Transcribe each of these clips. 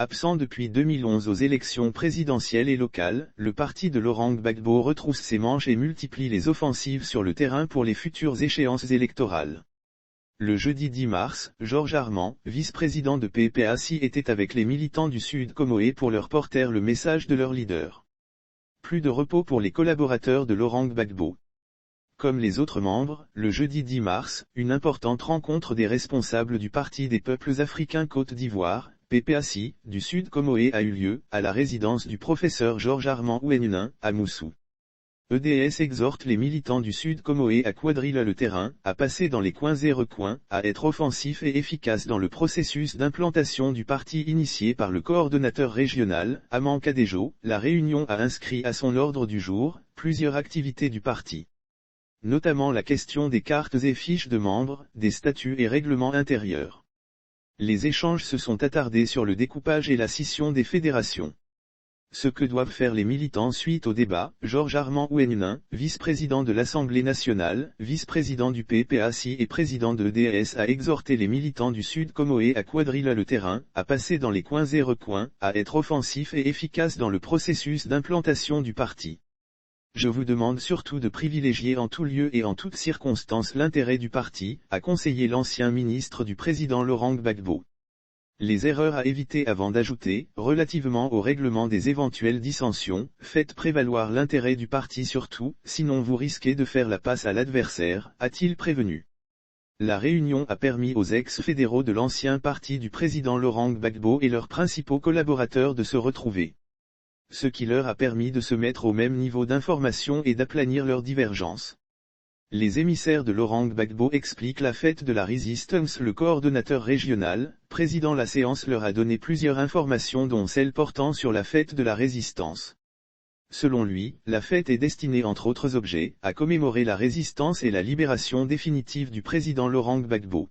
Absent depuis 2011 aux élections présidentielles et locales, le parti de Laurent Gbagbo retrousse ses manches et multiplie les offensives sur le terrain pour les futures échéances électorales. Le jeudi 10 mars, Georges Armand, vice-président de PPACI, était avec les militants du Sud Comoé pour leur porter le message de leur leader. Plus de repos pour les collaborateurs de Laurent Gbagbo. Comme les autres membres, le jeudi 10 mars, une importante rencontre des responsables du Parti des peuples africains Côte d'Ivoire, PPACI, du Sud Comoé a eu lieu, à la résidence du professeur Georges Armand Ouenhunin, à Moussou. EDS exhorte les militants du Sud Comoé à quadriller le terrain, à passer dans les coins et recoins, à être offensifs et efficaces dans le processus d'implantation du parti initié par le coordonnateur régional, Aman Kadejo. La réunion a inscrit à son ordre du jour, plusieurs activités du parti. Notamment la question des cartes et fiches de membres, des statuts et règlements intérieurs. Les échanges se sont attardés sur le découpage et la scission des fédérations. Ce que doivent faire les militants suite au débat, Georges Armand Ouenhunin, vice-président de l'Assemblée nationale, vice-président du PPACI et président de EDS, a exhorté les militants du Sud Comoé à quadriller le terrain, à passer dans les coins et recoins, à être offensifs et efficaces dans le processus d'implantation du parti. Je vous demande surtout de privilégier en tout lieu et en toute circonstance l'intérêt du parti, a conseillé l'ancien ministre du président Laurent Gbagbo. Les erreurs à éviter avant d'ajouter, relativement au règlement des éventuelles dissensions, faites prévaloir l'intérêt du parti surtout, sinon vous risquez de faire la passe à l'adversaire, a-t-il prévenu. La réunion a permis aux ex-fédéraux de l'ancien parti du président Laurent Gbagbo et leurs principaux collaborateurs de se retrouver. Ce qui leur a permis de se mettre au même niveau d'information et d'aplanir leurs divergences. Les émissaires de Laurent Gbagbo expliquent la fête de la Résistance. Le coordonnateur régional, président la séance, leur a donné plusieurs informations dont celle portant sur la fête de la Résistance. Selon lui, la fête est destinée entre autres objets, à commémorer la résistance et la libération définitive du président Laurent Gbagbo.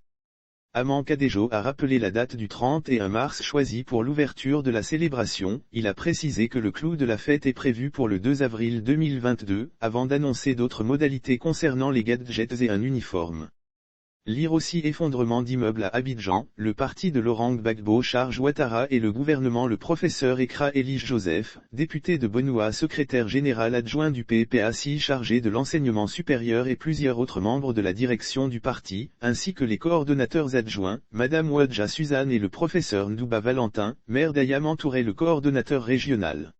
Aman Kadejo a rappelé la date du 31 mars choisie pour l'ouverture de la célébration. Il a précisé que le clou de la fête est prévu pour le 2 avril 2022, avant d'annoncer d'autres modalités concernant les gadgets et un uniforme. Lire aussi effondrement d'immeubles à Abidjan, le parti de Laurent Gbagbo charge Ouattara et le gouvernement. Le professeur Ekra Elige Joseph, député de Benoît, secrétaire général adjoint du PPACI chargé de l'enseignement supérieur et plusieurs autres membres de la direction du parti, ainsi que les coordonnateurs adjoints, Madame Ouadja Suzanne et le professeur Ndouba Valentin, maire d'Ayam entouraient le coordonnateur régional.